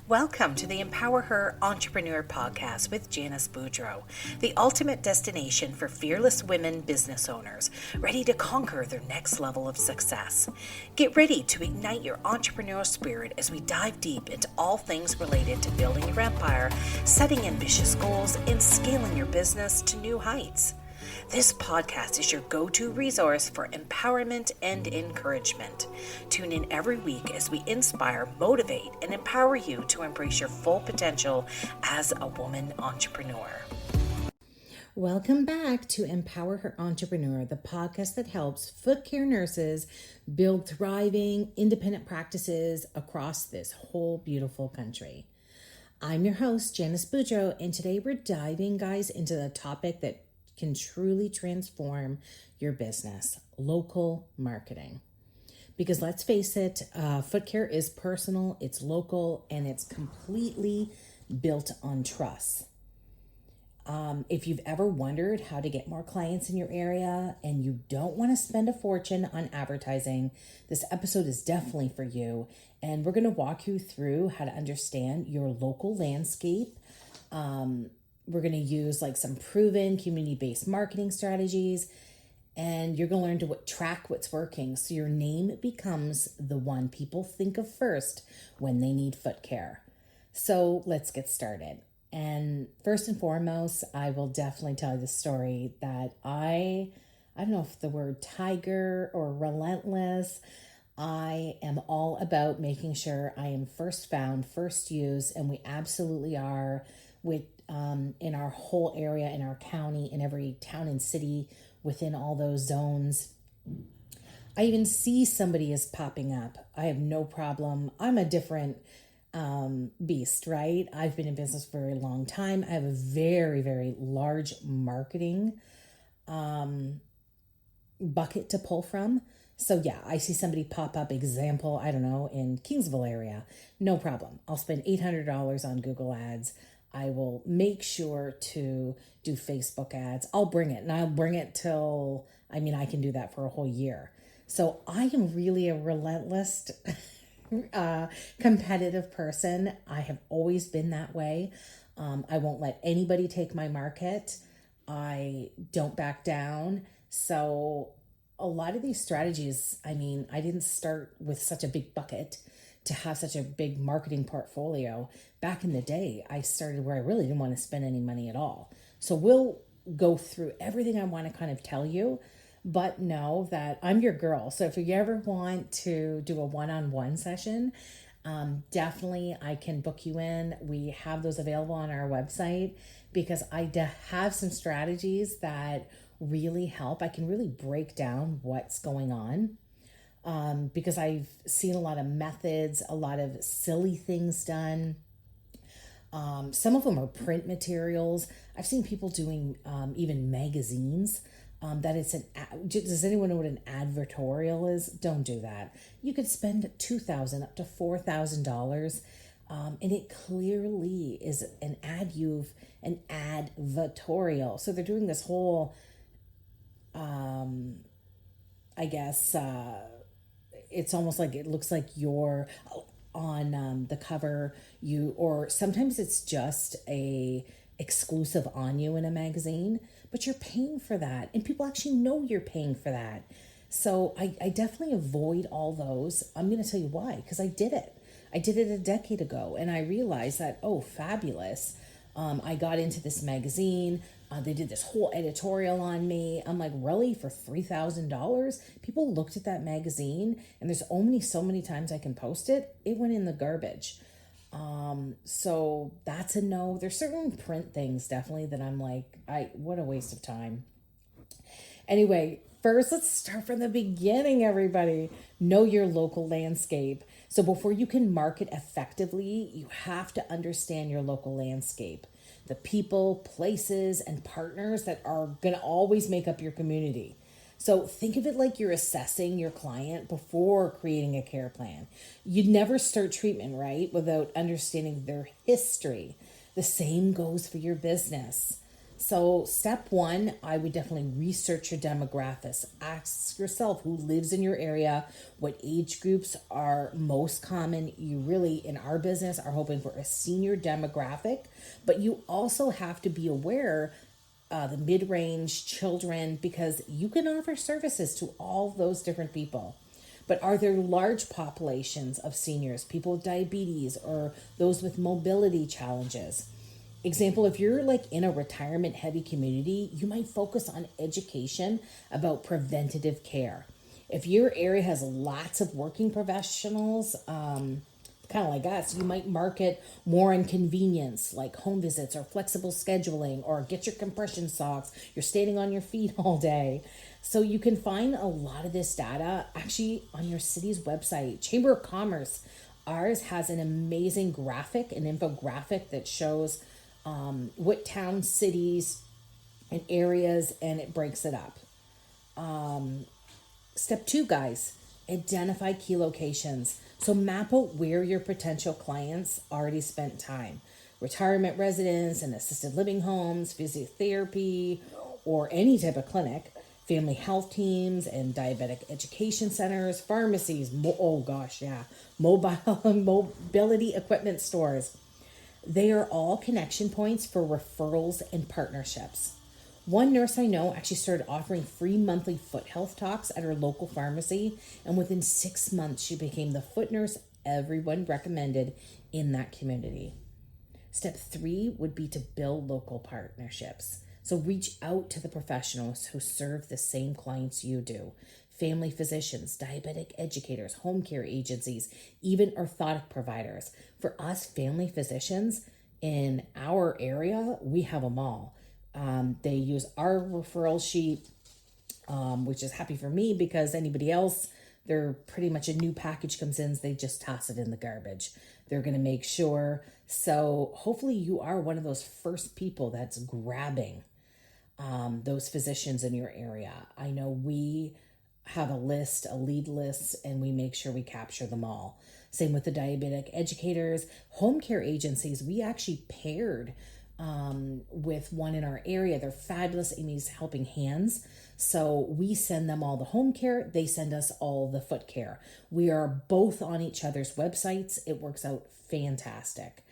Welcome to the EmpowerHer Entrepreneur podcast with Janis Boudreau, the ultimate destination for fearless women business owners ready to conquer their next level of success. Get ready to ignite your entrepreneurial spirit as we dive deep into all things related to building your empire, setting ambitious goals, and scaling your business to new heights. This podcast is your go-to resource for empowerment and encouragement. Tune in every week as we inspire, motivate, and empower you to embrace your full potential as a woman entrepreneur. Welcome back to EmpowerHer Entrepreneur, the podcast that helps foot care nurses build thriving, independent practices across this whole beautiful country. I'm your host, Janis Boudreau, and today we're diving, guys, into the topic that can truly transform your business, local marketing. Because let's face it, foot care is personal, it's local, and it's completely built on trust. If you've ever wondered how to get more clients in your area and you don't want to spend a fortune on advertising, this episode is definitely for you. And we're going to walk you through how to understand your local landscape. We're going to use some proven community-based marketing strategies, and you're going to learn to track what's working so your name becomes the one people think of first when they need foot care. So let's get started. And first and foremost, I will definitely tell you the story that I don't know if the word tiger or relentless. I am all about making sure I am first found, first used, and we absolutely are with in our whole area, in our county, in every town and city within all those zones. I even see somebody is popping up. I have no problem. I'm a different beast, right? I've been in business for a very long time. I have a very, very large marketing bucket to pull from. So yeah, I see somebody pop up, example, I don't know, in Kingsville area. No problem. I'll spend $800 on Google Ads. I will make sure to do Facebook ads. I'll bring it, and I'll bring it till, I can do that for a whole year. So I am really a relentless, competitive person. I have always been that way. I won't let anybody take my market. I don't back down. So a lot of these strategies, I didn't start with such a big bucket to have such a big marketing portfolio. Back in the day, I started where I really didn't want to spend any money at all. So we'll go through everything I want to kind of tell you, but know that I'm your girl. So if you ever want to do a one-on-one session, definitely I can book you in. We have those available on our website because I have some strategies that really help. I can really break down what's going on. Because I've seen a lot of methods, a lot of silly things done. Some of them are print materials. I've seen people doing even magazines. Does anyone know what an advertorial is? Don't do that. You could spend $2,000 up to $4,000, and it clearly is an advertorial. So they're doing this whole, it's almost like it looks like you're on the cover, or sometimes it's just a exclusive on you in a magazine, but you're paying for that, and people actually know you're paying for that. So I definitely avoid all those. I'm going to tell you why, because I did it a decade ago, and I realized that, oh, fabulous. I got into this magazine. They did this whole editorial on me. I'm like, really? For $3,000? People looked at that magazine, and there's only so many times I can post it. It went in the garbage. So that's a no. There's certain print things definitely that I'm like, what a waste of time. Anyway, first, let's start from the beginning, everybody. Know your local landscape. So before you can market effectively, you have to understand your local landscape. The people, places, and partners that are going to always make up your community. So think of it like you're assessing your client before creating a care plan. You'd never start treatment, right, without understanding their history. The same goes for your business. So, step one, I would definitely research your demographics. Ask yourself who lives in your area, what age groups are most common. You really, in our business, are hoping for a senior demographic, but you also have to be aware the mid range children because you can offer services to all those different people. But are there large populations of seniors, people with diabetes, or those with mobility challenges? Example, if you're like in a retirement heavy community, you might focus on education about preventative care. If your area has lots of working professionals, kind of like us, you might market more on convenience, like home visits or flexible scheduling, or get your compression socks. You're standing on your feet all day. So you can find a lot of this data actually on your city's website. Chamber of Commerce, ours has an amazing graphic, an infographic that shows what towns, cities, and areas, and it breaks it up. Step two, guys, identify key locations. So map out where your potential clients already spent time. Retirement residence and assisted living homes, physiotherapy, or any type of clinic, family health teams and diabetic education centers, pharmacies, mobile mobility equipment stores. They are all connection points for referrals and partnerships. One nurse I know actually started offering free monthly foot health talks at her local pharmacy, and within 6 months, she became the foot nurse everyone recommended in that community. Step three would be to build local partnerships. So reach out to the professionals who serve the same clients you do. Family physicians, diabetic educators, home care agencies, even orthotic providers. For us family physicians in our area, we have them all. They use our referral sheet, which is happy for me because anybody else, they're pretty much a new package comes in, they just toss it in the garbage. They're going to make sure. So hopefully you are one of those first people that's grabbing those physicians in your area. I know we have a lead list, and we make sure we capture them all. Same with the diabetic educators, home care agencies. We actually paired with one in our area. They're fabulous. Amy's Helping Hands. So we send them all the home care. They send us all the foot care. We are both on each other's websites. It works out fantastic.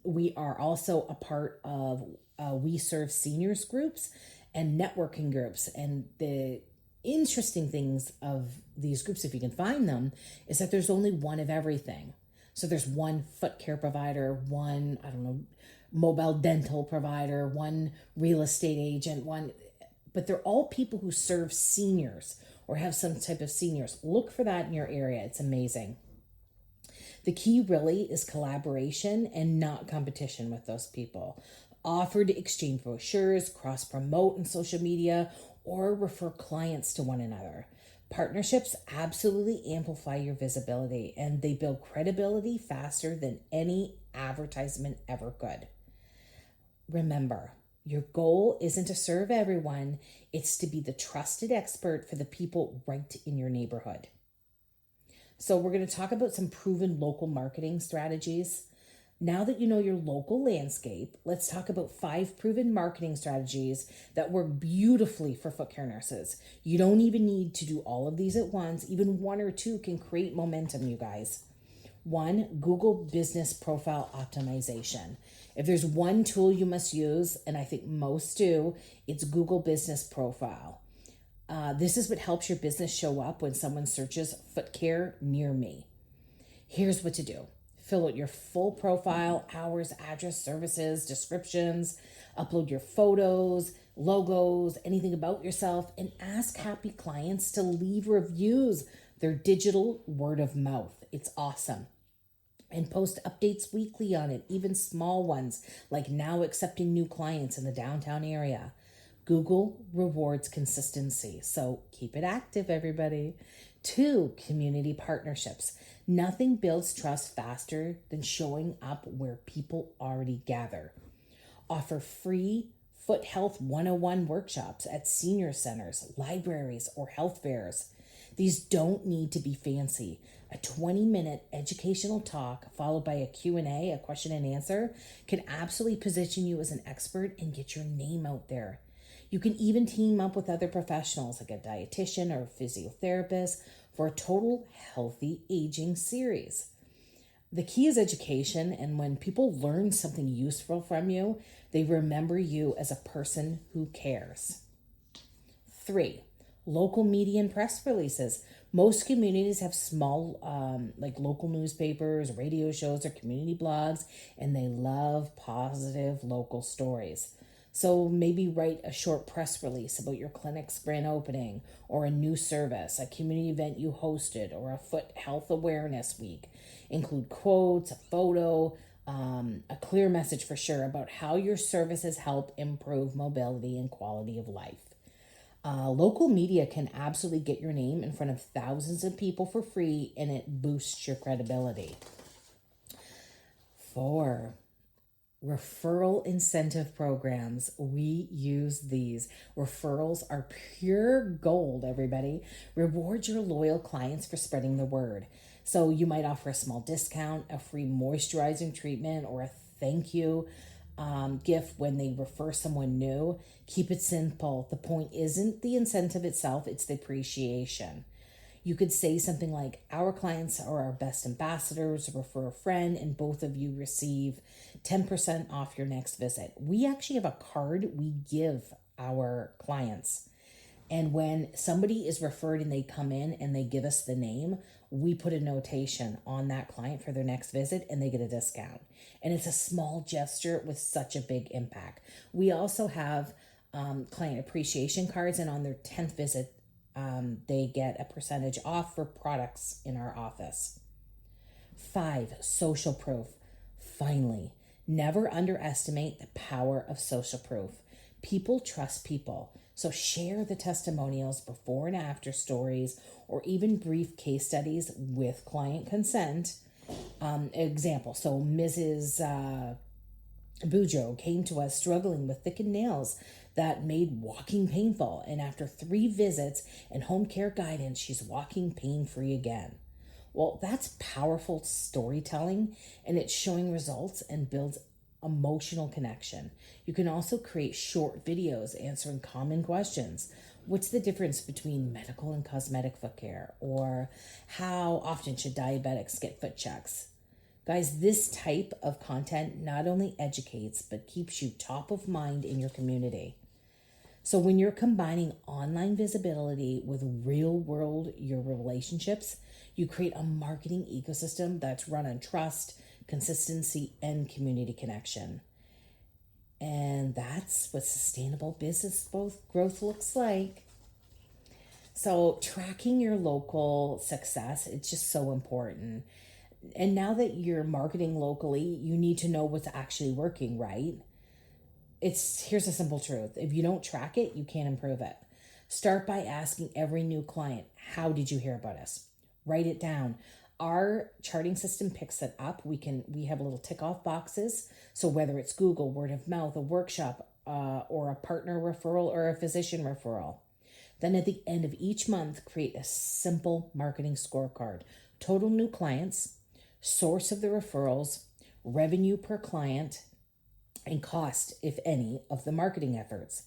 We are also a part of We Serve Seniors groups and networking groups. And the interesting things of these groups, if you can find them, is that there's only one of everything. So there's one foot care provider, one, mobile dental provider, one real estate agent, but they're all people who serve seniors or have some type of seniors. Look for that in your area. It's amazing. The key really is collaboration and not competition with those people. Offer to exchange brochures, cross-promote in social media, or refer clients to one another. Partnerships absolutely amplify your visibility, and they build credibility faster than any advertisement ever could. Remember, your goal isn't to serve everyone, it's to be the trusted expert for the people right in your neighborhood. So we're going to talk about some proven local marketing strategies. Now that you know your local landscape, let's talk about 5 proven marketing strategies that work beautifully for foot care nurses. You don't even need to do all of these at once. Even 1 or 2 can create momentum, you guys. 1, Google Business Profile Optimization. If there's one tool you must use, and I think most do, it's Google Business Profile. This is what helps your business show up when someone searches foot care near me. Here's what to do. Fill out your full profile, hours, address, services, descriptions, upload your photos, logos, anything about yourself, and ask happy clients to leave reviews. They're digital word of mouth. It's awesome. And post updates weekly on it, even small ones, like now accepting new clients in the downtown area. Google rewards consistency, so keep it active, everybody. 2, community partnerships. Nothing builds trust faster than showing up where people already gather. Offer free Foot Health 101 workshops at senior centers, libraries, or health fairs. These don't need to be fancy. A 20-minute educational talk followed by a Q&A, a question and answer, can absolutely position you as an expert and get your name out there. You can even team up with other professionals like a dietitian or a physiotherapist for a total healthy aging series. The key is education, and when people learn something useful from you, they remember you as a person who cares. 3, local media and press releases. Most communities have small, like local newspapers, radio shows, or community blogs, and they love positive local stories. So maybe write a short press release about your clinic's grand opening, or a new service, a community event you hosted, or a foot health awareness week. Include quotes, a photo, a clear message for sure about how your services help improve mobility and quality of life. Local media can absolutely get your name in front of thousands of people for free, and it boosts your credibility. 4, referral incentive programs. We use these. Referrals are pure gold, everybody. Reward your loyal clients for spreading the word. So you might offer a small discount, a free moisturizing treatment, or a thank you gift when they refer someone new. Keep it simple. The point isn't the incentive itself, it's the appreciation. You could say something like, our clients are our best ambassadors, refer a friend, and both of you receive 10% off your next visit. We actually have a card we give our clients. And when somebody is referred and they come in and they give us the name, we put a notation on that client for their next visit and they get a discount. And it's a small gesture with such a big impact. We also have client appreciation cards, and on their 10th visit, they get a percentage off for products in our office. 5, social proof. Finally, never underestimate the power of social proof. People trust people. So share the testimonials, before and after stories, or even brief case studies with client consent. Example, so Mrs. Boudreau came to us struggling with thickened nails that made walking painful. And after 3 visits and home care guidance, she's walking pain-free again. Well, that's powerful storytelling, and it's showing results and builds emotional connection. You can also create short videos answering common questions. What's the difference between medical and cosmetic foot care? Or how often should diabetics get foot checks? Guys, this type of content not only educates, but keeps you top of mind in your community. So when you're combining online visibility with real world your relationships, you create a marketing ecosystem that's run on trust, consistency, and community connection. And that's what sustainable business growth looks like. So tracking your local success, it's just so important. And now that you're marketing locally, you need to know what's actually working, right? Here's a simple truth. If you don't track it, you can't improve it. Start by asking every new client, how did you hear about us? Write it down. Our charting system picks it up. We have little tick off boxes. So whether it's Google, word of mouth, a workshop, or a partner referral or a physician referral. Then at the end of each month, create a simple marketing scorecard. Total new clients, source of the referrals, revenue per client, and cost, if any, of the marketing efforts.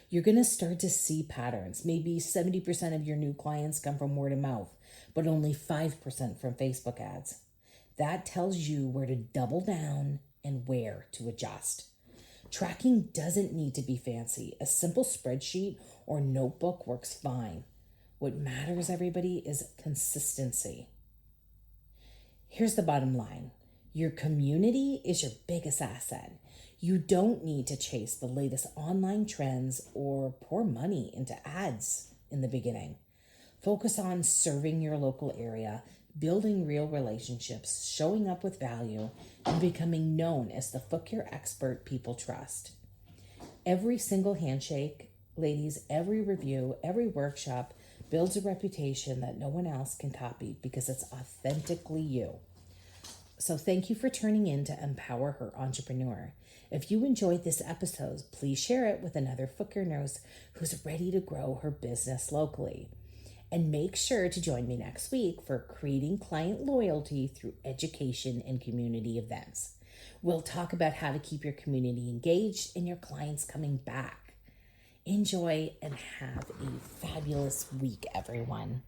You're going to start to see patterns. Maybe 70% of your new clients come from word of mouth, but only 5% from Facebook ads. That tells you where to double down and where to adjust. Tracking doesn't need to be fancy. A simple spreadsheet or notebook works fine. What matters, everybody, is consistency. Here's the bottom line. Your community is your biggest asset. You don't need to chase the latest online trends or pour money into ads in the beginning. Focus on serving your local area, building real relationships, showing up with value, and becoming known as the foot care expert people trust. Every single handshake, ladies, every review, every workshop builds a reputation that no one else can copy because it's authentically you. So thank you for tuning in to Empower Her Entrepreneur. If you enjoyed this episode, please share it with another foot care nurse who's ready to grow her business locally. And make sure to join me next week for creating client loyalty through education and community events. We'll talk about how to keep your community engaged and your clients coming back. Enjoy and have a fabulous week, everyone.